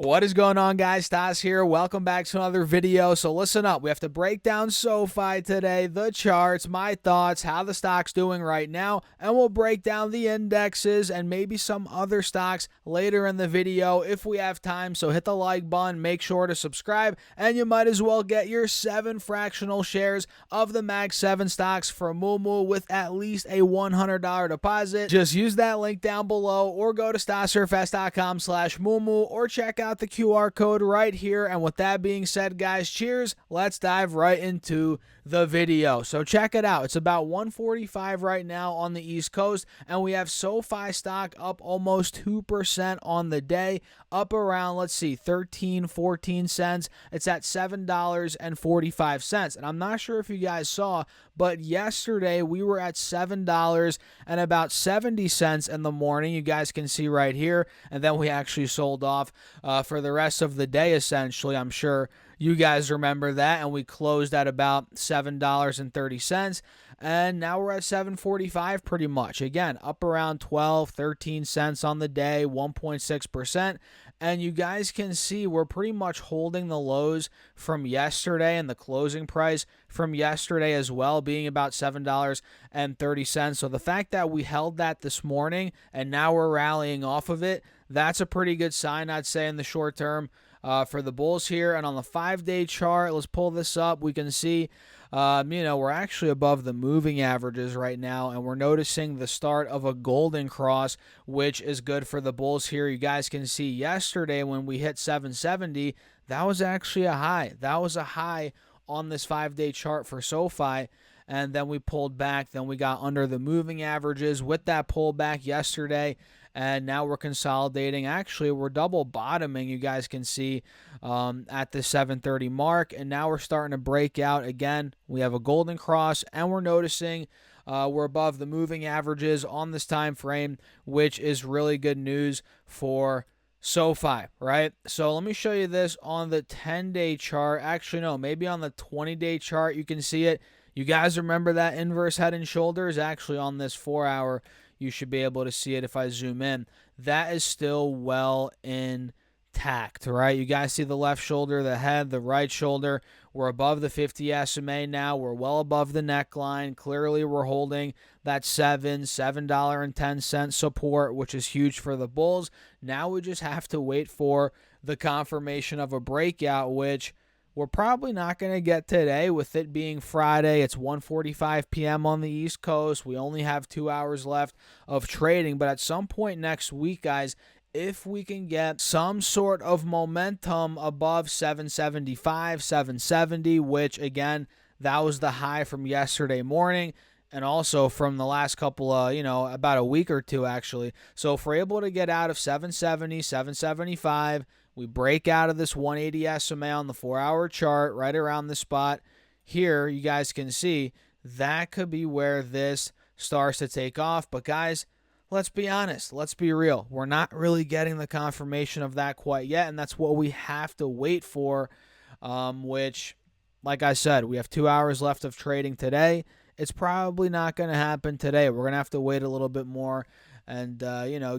What is going on, guys? Stas here. Welcome back to another video. So listen up. We have to break down Sofi today, the charts, my thoughts, how the stock's doing right now, and we'll break down the indexes and maybe some other stocks later in the video if we have time. So hit the like button, make sure to subscribe, and you might as well get your 7 fractional shares of the Mag 7 stocks from Moomoo with at least a $100 deposit. Just use that link down below or go to stasurfs.com/Moomoo or check out the QR code right here. And with that being said, guys, cheers. Let's dive right into the video. So check it out. It's about 145 right now on the East Coast, and we have Sofi stock up almost 2% on the day, up around, let's see, 14 cents. It's at $7.45. And I'm not sure if you guys saw, but yesterday we were at $7 and about 70 cents in the morning. You guys can see right here. And then we actually sold off for the rest of the day, essentially. I'm sure you guys remember that. And we closed at about $7.30. And now we're at $7.45 pretty much. Again, up around 13 cents on the day, 1.6%. And you guys can see we're pretty much holding the lows from yesterday and the closing price from yesterday as well, being about $7.30. So the fact that we held that this morning and now we're rallying off of it, that's a pretty good sign, I'd say, in the short term for the bulls here. And on the 5-day chart, let's pull this up. We can see, we're actually above the moving averages right now, and we're noticing the start of a golden cross, which is good for the bulls here. You guys can see yesterday when we hit 770, that was actually a high. That was a high on this 5-day chart for Sofi. And then we pulled back. Then we got under the moving averages with that pullback yesterday. And now we're consolidating. Actually, we're double bottoming, you guys can see, at the 730 mark. And now we're starting to break out again. We have a golden cross, and we're noticing we're above the moving averages on this time frame, which is really good news for Sofi, right? So let me show you this on the 10-day chart. Actually, no, maybe on the 20-day chart you can see it. You guys remember that inverse head and shoulders? Actually, on this 4-hour, you should be able to see it if I zoom in. That is still well intact, right? You guys see the left shoulder, the head, the right shoulder. We're above the 50 SMA now. We're well above the neckline. Clearly, we're holding that $7.10 support, which is huge for the bulls. Now we just have to wait for the confirmation of a breakout, which we're probably not going to get today with it being Friday. It's 1:45 p.m. on the East Coast. We only have 2 hours left of trading. But at some point next week, guys, if we can get some sort of momentum above 775, 770, which, again, that was the high from yesterday morning and also from the last couple of, about a week or two, actually. So if we're able to get out of 770, 775, we break out of this 180 SMA on the 4-hour chart right around the spot here. You guys can see that could be where this starts to take off. But guys, let's be honest. Let's be real. We're not really getting the confirmation of that quite yet, and that's what we have to wait for, which, like I said, we have 2 hours left of trading today. It's probably not going to happen today. We're going to have to wait a little bit more and,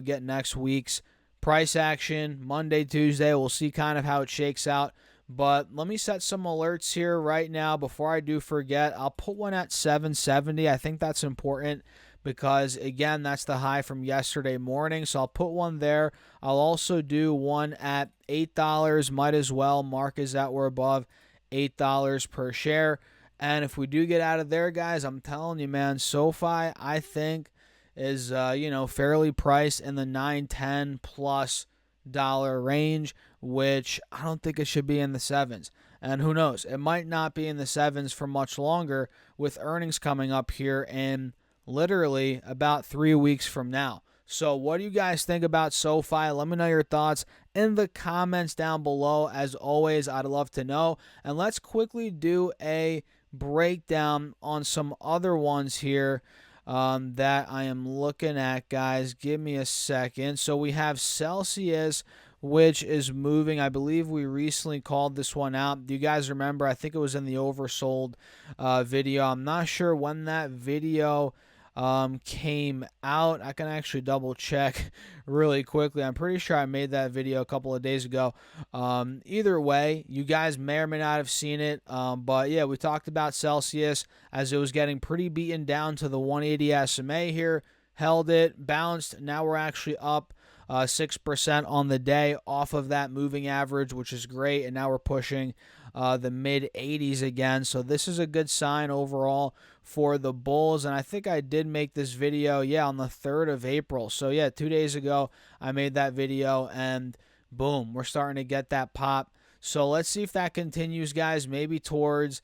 get next week's price action Monday, Tuesday. We'll see kind of how it shakes out. But let me set some alerts here right now before I do forget. I'll put one at 770. I think that's important because, again, that's the high from yesterday morning. So I'll put one there. I'll also do one at $8. Might as well mark as that we're above $8 per share. And if we do get out of there, guys, I'm telling you, man, Sofi, I think, is fairly priced in the $9-10 plus range, which I don't think it should be in the 7s. And who knows, it might not be in the 7s for much longer with earnings coming up here in literally about 3 weeks from now. So what do you guys think about Sofi? Let me know your thoughts in the comments down below. As always, I'd love to know. And let's quickly do a breakdown on some other ones here that I am looking at, guys. Give me a second. So we have Celsius, which is moving. I believe we recently called this one out. Do you guys remember? I think it was in the oversold video. I'm not sure when that video came out. I can actually double check really quickly. I'm pretty sure I made that video a couple of days ago. Either way, you guys may or may not have seen it. But yeah, we talked about Celsius as it was getting pretty beaten down to the 180 SMA here. Held it, bounced. Now we're actually up 6% on the day off of that moving average, which is great. And now we're pushing the mid 80s again. So this is a good sign overall for the bulls. And I think I did make this video, on the 3rd of April. So 2 days ago, I made that video and boom, we're starting to get that pop. So let's see if that continues, guys, maybe towards,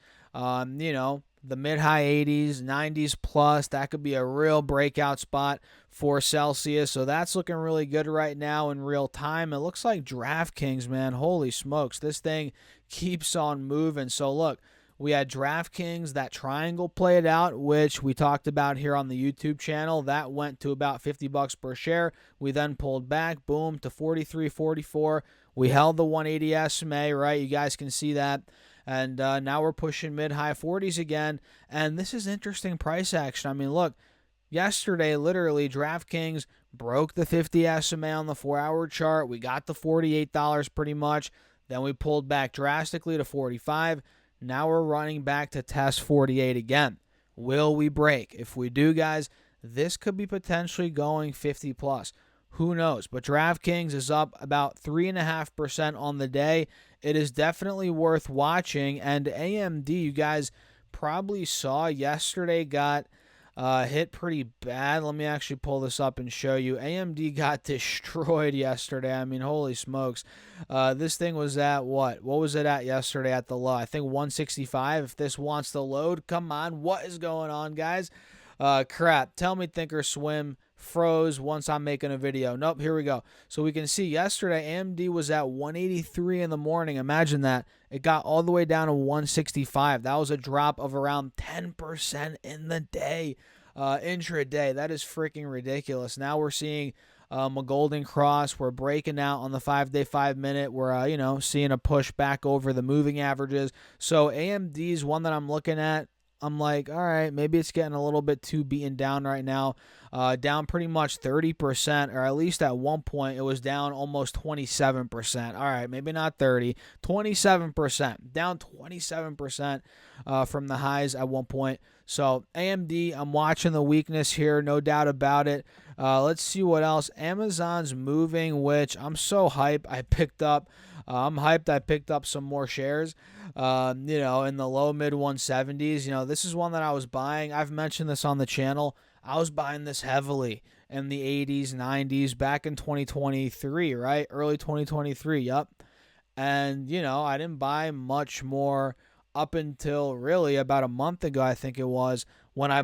the mid-high 80s, 90s plus. That could be a real breakout spot for Celsius. So that's looking really good right now in real time. It looks like DraftKings, man. Holy smokes. This thing keeps on moving. So look, we had DraftKings, that triangle played out, which we talked about here on the YouTube channel. That went to about $50 per share. We then pulled back, boom, to 43.44. We held the 180 SMA, right? You guys can see that. And now we're pushing mid-high 40s again. And this is interesting price action. I mean, look, yesterday, literally, DraftKings broke the 50 SMA on the 4-hour chart. We got the $48 pretty much. Then we pulled back drastically to 45. Now we're running back to test 48 again. Will we break? If we do, guys, this could be potentially going 50 plus. Who knows? But DraftKings is up about 3.5% on the day. It is definitely worth watching. And AMD, you guys probably saw yesterday, got hit pretty bad. Let me actually pull this up and show you. AMD got destroyed yesterday. I mean, holy smokes. This thing was at what? What was it at yesterday at the low? I think 165. If this wants to load, come on. What is going on, guys? Crap. Tell me Thinkorswim froze once I'm making a video. Nope, here we go. So we can see yesterday AMD was at 183 in the morning. Imagine that. It got all the way down to 165. That was a drop of around 10% in the day, intraday. That is freaking ridiculous. Now we're seeing a golden cross. We're breaking out on the 5-day, 5-minute. We're, seeing a push back over the moving averages. So AMD is one that I'm looking at. I'm like, all right, maybe it's getting a little bit too beaten down right now. Down pretty much 30%, or at least at one point it was down almost 27%. All right, maybe not 30, 27%. Down 27% from the highs at one point. So AMD, I'm watching the weakness here, no doubt about it. Let's see what else. Amazon's moving, which I'm so hyped. I'm hyped I picked up some more shares, in the low mid 170s. This is one that I was buying. I've mentioned this on the channel. I was buying this heavily in the 80s, 90s, back in 2023, right? Early 2023, yep. And, I didn't buy much more up until really about a month ago, I think it was, when I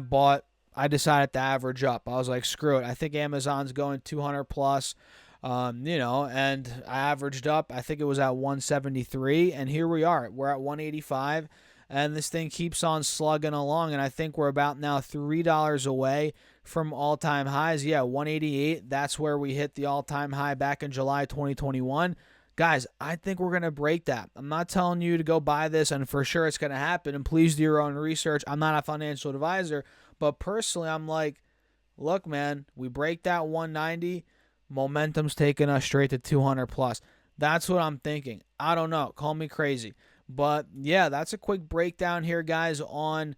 decided to average up. I was like, screw it. I think Amazon's going 200 plus. And I averaged up, I think it was at 173, and here we are. We're at 185, and this thing keeps on slugging along, and I think we're about now $3 away from all-time highs. 188, that's where we hit the all-time high back in July 2021. Guys, I think we're going to break that. I'm not telling you to go buy this, and for sure it's going to happen, and please do your own research. I'm not a financial advisor, but personally, I'm like, look, man, we break that 190, momentum's taking us straight to 200 plus. That's what I'm thinking. I don't know. Call me crazy. But yeah, that's a quick breakdown here, guys, on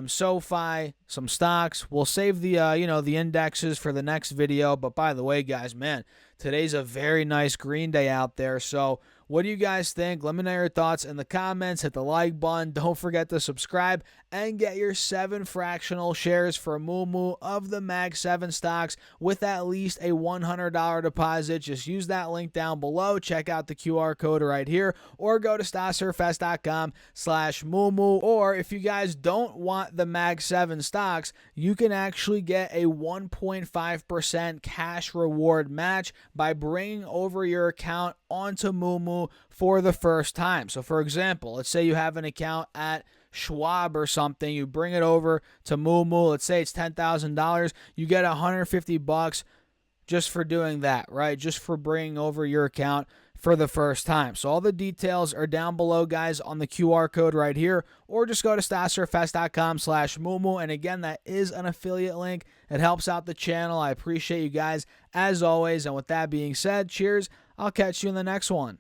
Sofi, some stocks. We'll save the the indexes for the next video. But by the way, guys, man, today's a very nice green day out there. So what do you guys think? Let me know your thoughts in the comments. Hit the like button. Don't forget to subscribe and get your 7 fractional shares for Moo of the Mag 7 stocks with at least a $100 deposit. Just use that link down below. Check out the QR code right here, or go to stocksurfest.com/Moo. Or if you guys don't want the Mag 7 stocks, you can actually get a 1.5% cash reward match by bringing over your account onto Moo for the first time. So for example, let's say you have an account at Schwab or something, you bring it over to Moo. Let's say it's $10,000, you get $150 just for doing that, right? Just for bringing over your account. for the first time. So all the details are down below, guys, on the QR code right here, or just go to stasssurfest.com/Moomoo. And again, that is an affiliate link. It helps out the channel. I appreciate you guys as always. And with that being said, cheers. I'll catch you in the next one.